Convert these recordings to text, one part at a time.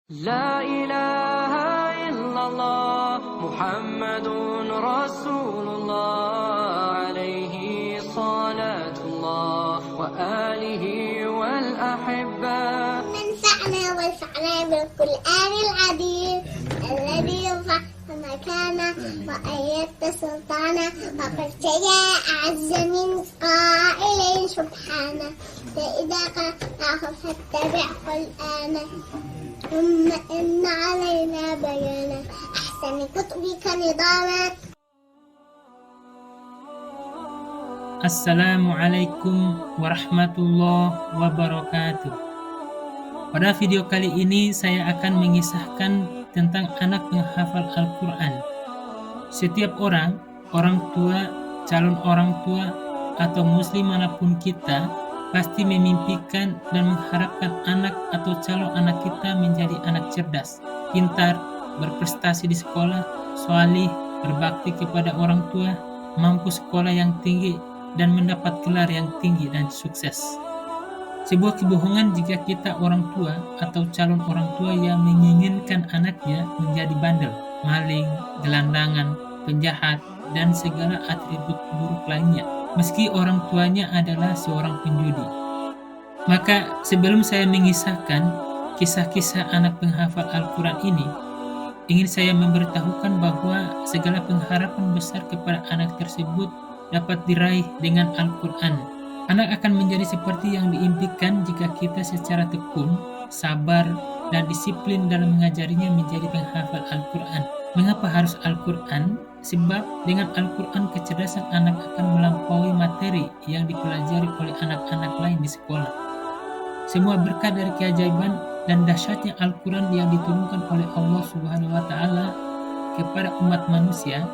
لا إله إلا الله محمد رسول الله عليه صلاة الله وآله والأحبة منفعنا وانفعنا بالقرآن العظيم الذي يرفع مكانه وأيدت سلطانه وقد جاء أعز من قائل سبحانه فإذا قرأناه فاتبع قرآنه ثم إن علينا بيانه أحسن كتبك نظاما. Assalamualaikum warahmatullahi wabarakatuh. Pada video kali ini saya akan mengisahkan tentang anak penghafal Al-Quran. Setiap orang tua, calon orang tua, atau muslim manapun kita pasti memimpikan dan mengharapkan anak atau calon anak kita menjadi anak cerdas, pintar, berprestasi di sekolah, salih, berbakti kepada orang tua, mampu sekolah yang tinggi, dan mendapat gelar yang tinggi dan sukses. Sebuah kebohongan jika kita orang tua atau calon orang tua yang menginginkan anaknya menjadi bandel, maling, gelandangan, penjahat, dan segala atribut buruk lainnya, meski orang tuanya adalah seorang penjudi. Maka sebelum saya mengisahkan kisah-kisah anak penghafal Al-Quran ini, ingin saya memberitahukan bahwa segala pengharapan besar kepada anak tersebut dapat diraih dengan Al-Quran. Anak akan menjadi seperti yang diimpikan jika kita secara tekun, sabar, dan disiplin dalam mengajarinya menjadi penghafal Al-Quran. Mengapa harus Al-Quran? Sebab dengan Al-Quran kecerdasan anak akan melampaui materi yang dipelajari oleh anak-anak lain di sekolah. Semua berkat dari keajaiban dan dahsyatnya Al-Quran yang diturunkan oleh Allah Subhanahu wa Ta'ala kepada umat manusia,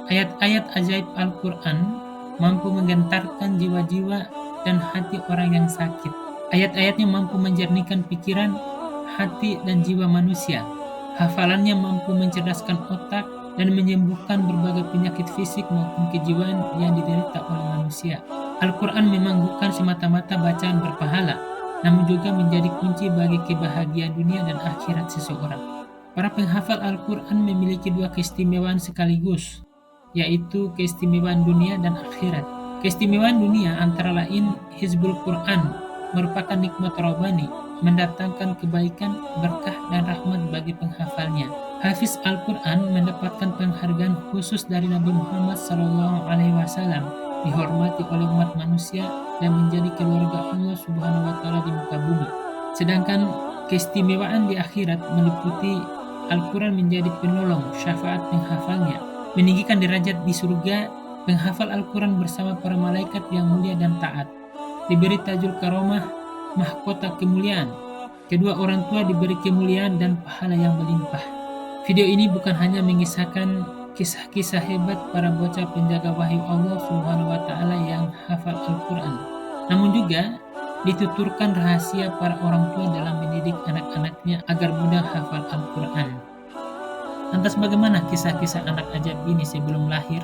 ayat-ayat ajaib Al-Quran mampu menggentarkan jiwa-jiwa dan hati orang yang sakit. Ayat-ayatnya mampu menjernihkan pikiran, hati, dan jiwa manusia. Hafalannya mampu mencerdaskan otak dan menyembuhkan berbagai penyakit fisik maupun kejiwaan yang diderita oleh manusia. Al-Quran memang bukan semata-mata bacaan berpahala, namun juga menjadi kunci bagi kebahagiaan dunia dan akhirat seseorang. Para penghafal Al-Quran memiliki dua keistimewaan sekaligus, yaitu keistimewaan dunia dan akhirat. Keistimewaan dunia antara lain Hizbul Quran merupakan nikmat rohani, mendatangkan kebaikan, berkah, dan rahmat bagi penghafalnya. Hafiz Al-Quran mendapatkan penghargaan khusus dari Nabi Muhammad SAW, dihormati oleh umat manusia dan menjadi keluarga Allah Subhanahu wa Ta'ala di muka bumi. Sedangkan keistimewaan di akhirat meliputi Al-Quran menjadi penolong syafaat penghafalnya, meninggikan derajat di surga. Penghafal Al-Quran bersama para malaikat yang mulia dan taat diberi tajul karomah, mahkota kemuliaan. Kedua orang tua diberi kemuliaan dan pahala yang berlimpah. Video ini bukan hanya mengisahkan kisah-kisah hebat para bocah penjaga wahyu Allah Subhanahu wa Ta'ala yang hafal Al-Quran, namun juga dituturkan rahasia para orang tua dalam mendidik anak-anaknya agar mudah hafal Al-Quran. Lantas bagaimana kisah-kisah anak ajaib ini sebelum lahir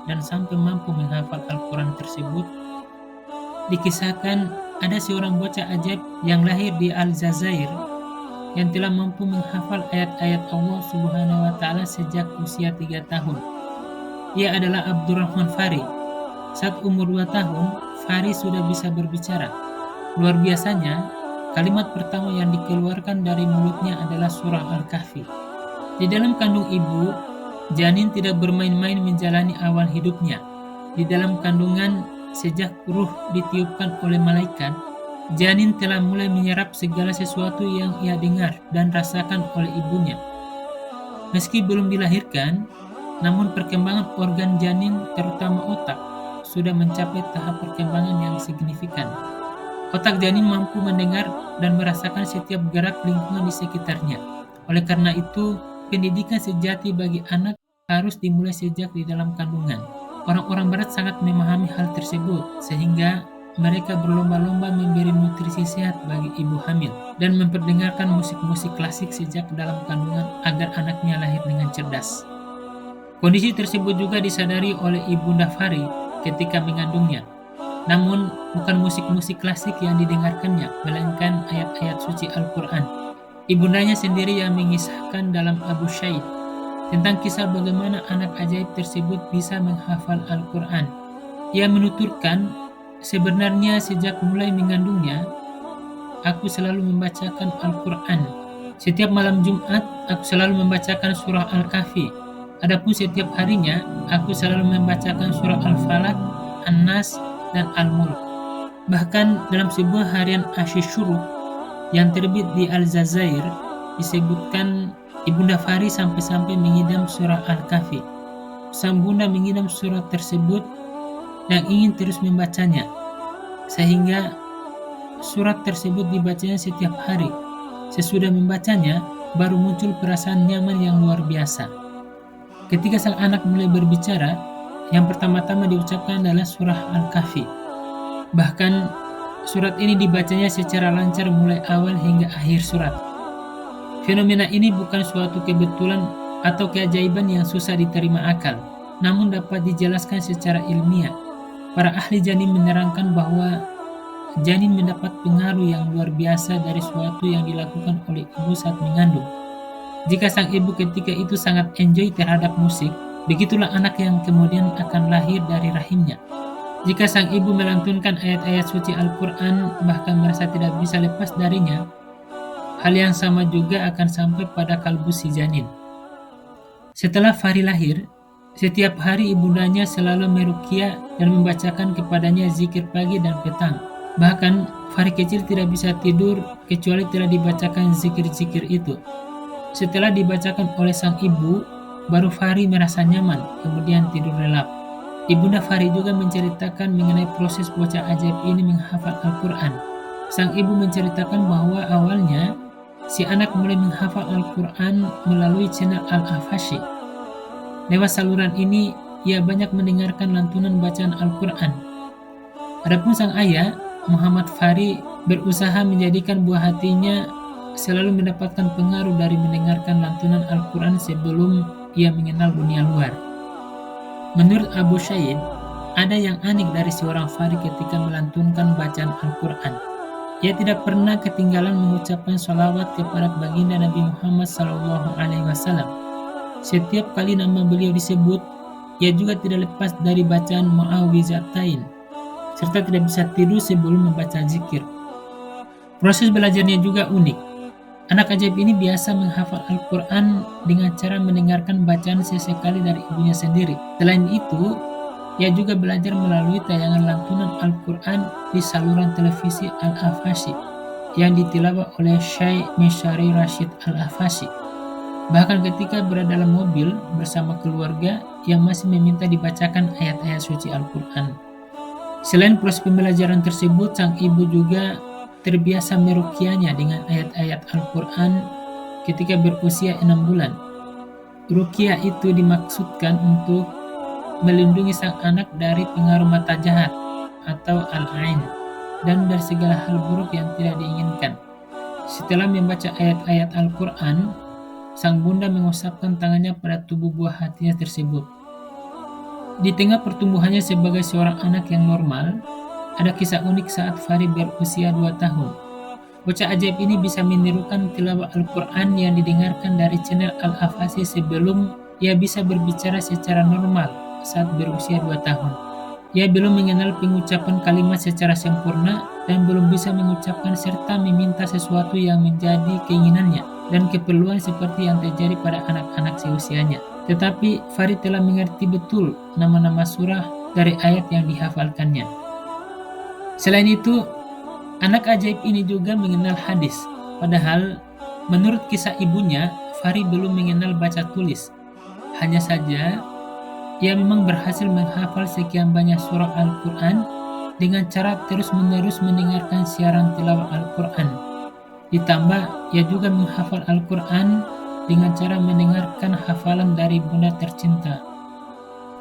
dan sampai mampu menghafal Al-Quran tersebut? Dikisahkan ada seorang bocah ajaib yang lahir di Aljazair yang telah mampu menghafal ayat-ayat Allah Subhanahu wa Ta'ala sejak usia 3 tahun. Ia adalah Abdurrahman Fari. Saat umur 2 tahun, Fari sudah bisa berbicara. Luar biasanya, kalimat pertama yang dikeluarkan dari mulutnya adalah surah Al-Kahfi. Di dalam kandung ibu, janin tidak bermain-main menjalani awal hidupnya. Di dalam kandungan, sejak ruh ditiupkan oleh malaikat, janin telah mulai menyerap segala sesuatu yang ia dengar dan rasakan oleh ibunya. Meski belum dilahirkan, namun perkembangan organ janin, terutama otak, sudah mencapai tahap perkembangan yang signifikan. Otak janin mampu mendengar dan merasakan setiap gerak lingkungan di sekitarnya. Oleh karena itu, pendidikan sejati bagi anak harus dimulai sejak di dalam kandungan. Orang-orang barat sangat memahami hal tersebut, sehingga mereka berlomba-lomba memberi nutrisi sehat bagi ibu hamil dan memperdengarkan musik-musik klasik sejak dalam kandungan agar anaknya lahir dengan cerdas. Kondisi tersebut juga disadari oleh Ibunda Fari ketika mengandungnya. Namun, bukan musik-musik klasik yang didengarkannya, melainkan ayat-ayat suci Al-Quran. ibundanya sendiri yang mengisahkan dalam Abu Syaid tentang kisah bagaimana anak ajaib tersebut bisa menghafal Al-Quran. Ia menuturkan, sebenarnya sejak mulai mengandungnya, aku selalu membacakan Al-Quran. Setiap malam Jumat, aku selalu membacakan surah Al-Kahfi. Adapun setiap harinya, aku selalu membacakan surah Al-Falaq, An-Nas, dan Al-Mulk. Bahkan dalam sebuah harian Asyishuru yang terbit di Aljazair, disebutkan Ibunda Fahri sampai-sampai mengidam surah Al-Kahfi. Sang bunda mengidam surah tersebut dan ingin terus membacanya, sehingga surat tersebut dibacanya setiap hari. Sesudah membacanya, baru muncul perasaan nyaman yang luar biasa. Ketika sang anak mulai berbicara, yang pertama-tama diucapkan adalah surah Al-Kahfi. Bahkan surat ini dibacanya secara lancar mulai awal hingga akhir surat. Fenomena ini bukan suatu kebetulan atau keajaiban yang susah diterima akal, namun dapat dijelaskan secara ilmiah. Para ahli janin menerangkan bahwa janin mendapat pengaruh yang luar biasa dari sesuatu yang dilakukan oleh ibu saat mengandung. Jika sang ibu ketika itu sangat enjoy terhadap musik, begitulah anak yang kemudian akan lahir dari rahimnya. Jika sang ibu melantunkan ayat-ayat suci Al-Quran bahkan merasa tidak bisa lepas darinya, hal yang sama juga akan sampai pada kalbu si janin. Setelah Fahri lahir, setiap hari ibundanya selalu meruqyah dan membacakan kepadanya zikir pagi dan petang. Bahkan Fahri kecil tidak bisa tidur kecuali telah dibacakan zikir-zikir itu. Setelah dibacakan oleh sang ibu, baru Fahri merasa nyaman, kemudian tidur lelap. Ibunda Fahri juga menceritakan mengenai proses bocah ajaib ini menghafal Al-Quran. Sang ibu menceritakan bahwa awalnya si anak mulai menghafal Al-Quran melalui channel Al-Ahfashi. Lewat saluran ini, ia banyak mendengarkan lantunan bacaan Al-Quran. Adapun sang ayah, Muhammad Fahri, berusaha menjadikan buah hatinya selalu mendapatkan pengaruh dari mendengarkan lantunan Al-Quran sebelum ia mengenal dunia luar. Menurut Abu Syaid, ada yang aneh dari seorang Fahri ketika melantunkan bacaan Al-Quran. Ia tidak pernah ketinggalan mengucapkan sholawat kepada baginda Nabi Muhammad SAW. Setiap kali nama beliau disebut, ia juga tidak lepas dari bacaan Mu'awwizatain, serta tidak bisa tidur sebelum membaca zikir. Proses belajarnya juga unik. Anak ajaib ini biasa menghafal Al-Quran dengan cara mendengarkan bacaan sesekali dari ibunya sendiri. Selain itu, ia juga belajar melalui tayangan lantunan Al-Quran di saluran televisi Al-Ahfashi yang ditilawah oleh Syekh Mishari Rashid Al-Ahfashi. Bahkan ketika berada dalam mobil bersama keluarga, ia masih meminta dibacakan ayat-ayat suci Al-Quran. Selain proses pembelajaran tersebut, sang ibu juga terbiasa meruqyahnya dengan ayat-ayat Al-Quran ketika berusia 6 bulan. Ruqyah itu dimaksudkan untuk melindungi sang anak dari pengaruh mata jahat atau al-ain dan dari segala hal buruk yang tidak diinginkan. Setelah membaca ayat-ayat Al-Quran, sang bunda mengusapkan tangannya pada tubuh buah hatinya tersebut. Di tengah pertumbuhannya sebagai seorang anak yang normal, ada kisah unik saat Fahri berusia 2 tahun. Bocah ajaib ini bisa menirukan tilawah Al-Quran yang didengarkan dari channel Al-Ahfashi sebelum ia bisa berbicara secara normal saat berusia 2 tahun. Ia belum mengenal pengucapan kalimat secara sempurna dan belum bisa mengucapkan serta meminta sesuatu yang menjadi keinginannya dan keperluan seperti yang terjadi pada anak-anak seusianya. Tetapi Fahri telah mengerti betul nama-nama surah dari ayat yang dihafalkannya. Selain itu, anak ajaib ini juga mengenal hadis. Padahal, menurut kisah ibunya, Fahri belum mengenal baca tulis. Hanya saja, ia memang berhasil menghafal sekian banyak surah Al-Quran dengan cara terus-menerus mendengarkan siaran tilawah Al-Quran. Ditambah, ia juga menghafal Al-Quran dengan cara mendengarkan hafalan dari bunda tercinta.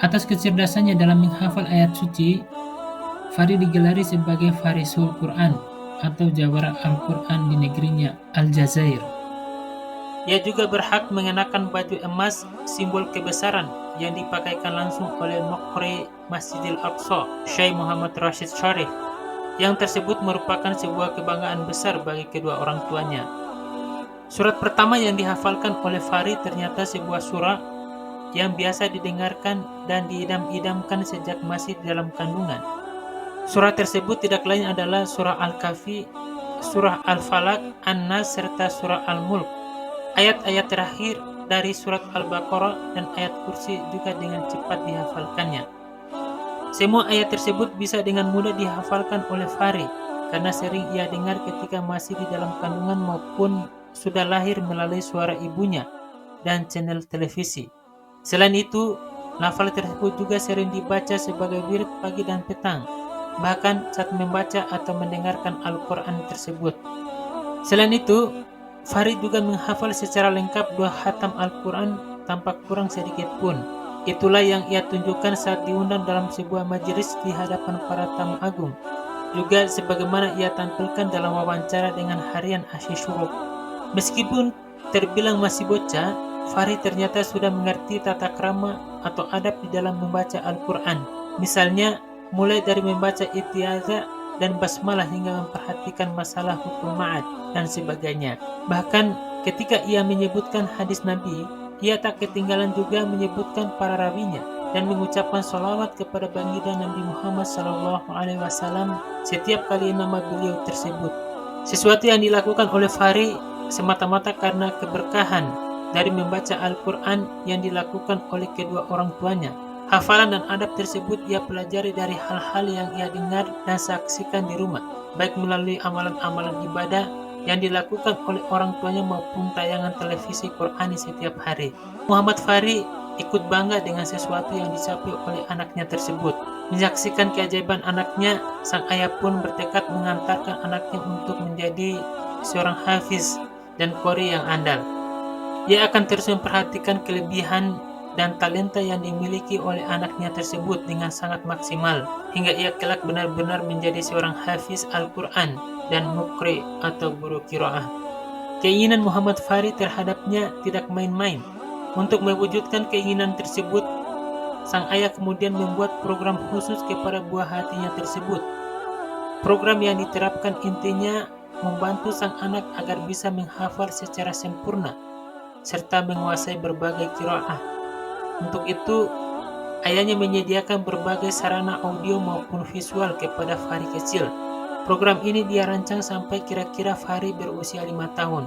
Atas kecerdasannya dalam menghafal ayat suci, Fahri digelari sebagai Farisul Quran atau jawara Al-Quran di negerinya, Aljazair. Ia juga berhak mengenakan baju emas, simbol kebesaran yang dipakaikan langsung oleh Muqri Masjidil Aqsa, Syekh Muhammad Rashid Sharif, yang tersebut merupakan sebuah kebanggaan besar bagi kedua orang tuanya. Surat pertama yang dihafalkan oleh Fahri ternyata sebuah surah yang biasa didengarkan dan diidam-idamkan sejak masih di dalam kandungan. Surah tersebut tidak lain adalah surah Al-Kahfi, surah Al-Falaq, An-Nas, serta surah Al-Mulk. Ayat-ayat terakhir dari surat Al-Baqarah dan ayat kursi juga dengan cepat dihafalkannya. Semua ayat tersebut bisa dengan mudah dihafalkan oleh Fahri karena sering ia dengar ketika masih di dalam kandungan maupun sudah lahir melalui suara ibunya dan channel televisi. Selain itu, lafal tersebut juga sering dibaca sebagai wirid pagi dan petang, bahkan saat membaca atau mendengarkan Al-Quran tersebut. Selain itu, Fahri juga menghafal secara lengkap 2 khatam Al-Quran tanpa kurang sedikit pun. Itulah yang ia tunjukkan saat diundang dalam sebuah majelis di hadapan para tamu agung. Juga sebagaimana ia tampilkan dalam wawancara dengan harian Asy-Syuruk. Meskipun terbilang masih bocah, Fahri ternyata sudah mengerti tata krama atau adab di dalam membaca Al-Quran. Misalnya, mulai dari membaca Isti'adzah dan basmalah hingga memperhatikan masalah hukum ma'ad dan sebagainya. Bahkan ketika ia menyebutkan hadis Nabi, ia tak ketinggalan juga menyebutkan para rawinya dan mengucapkan sholawat kepada baginda Nabi Muhammad SAW setiap kali nama beliau tersebut. Sesuatu yang dilakukan oleh Fahri semata-mata karena keberkahan dari membaca Al-Quran yang dilakukan oleh kedua orang tuanya. Hafalan dan adab tersebut ia pelajari dari hal-hal yang ia dengar dan saksikan di rumah, baik melalui amalan-amalan ibadah yang dilakukan oleh orang tuanya maupun tayangan televisi Qurani setiap hari. Muhammad Fahri ikut bangga dengan sesuatu yang dicapai oleh anaknya tersebut. Menyaksikan keajaiban anaknya, sang ayah pun bertekad mengantarkan anaknya untuk menjadi seorang hafiz dan qori yang andal. Ia akan terus memperhatikan kelebihan dan talenta yang dimiliki oleh anaknya tersebut dengan sangat maksimal, hingga ia kelak benar-benar menjadi seorang hafiz Al-Quran dan muqri atau guru qiraah. Keinginan Muhammad Fahri terhadapnya tidak main-main. Untuk mewujudkan keinginan tersebut, sang ayah kemudian membuat program khusus kepada buah hatinya tersebut. Program yang diterapkan intinya membantu sang anak agar bisa menghafal secara sempurna serta menguasai berbagai qiraah. Untuk itu, ayahnya menyediakan berbagai sarana audio maupun visual kepada Fahri kecil. Program ini dia rancang sampai kira-kira Fahri berusia 5 tahun.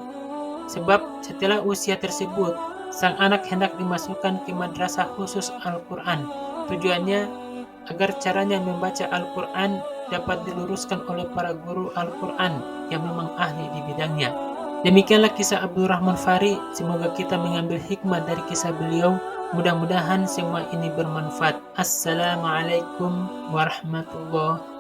Sebab setelah usia tersebut, sang anak hendak dimasukkan ke madrasah khusus Al-Quran. Tujuannya agar caranya membaca Al-Quran dapat diluruskan oleh para guru Al-Quran yang memang ahli di bidangnya. Demikianlah kisah Abdul Rahman Fahri. Semoga kita mengambil hikmah dari kisah beliau. Mudah-mudahan semua ini bermanfaat. Assalamualaikum warahmatullahi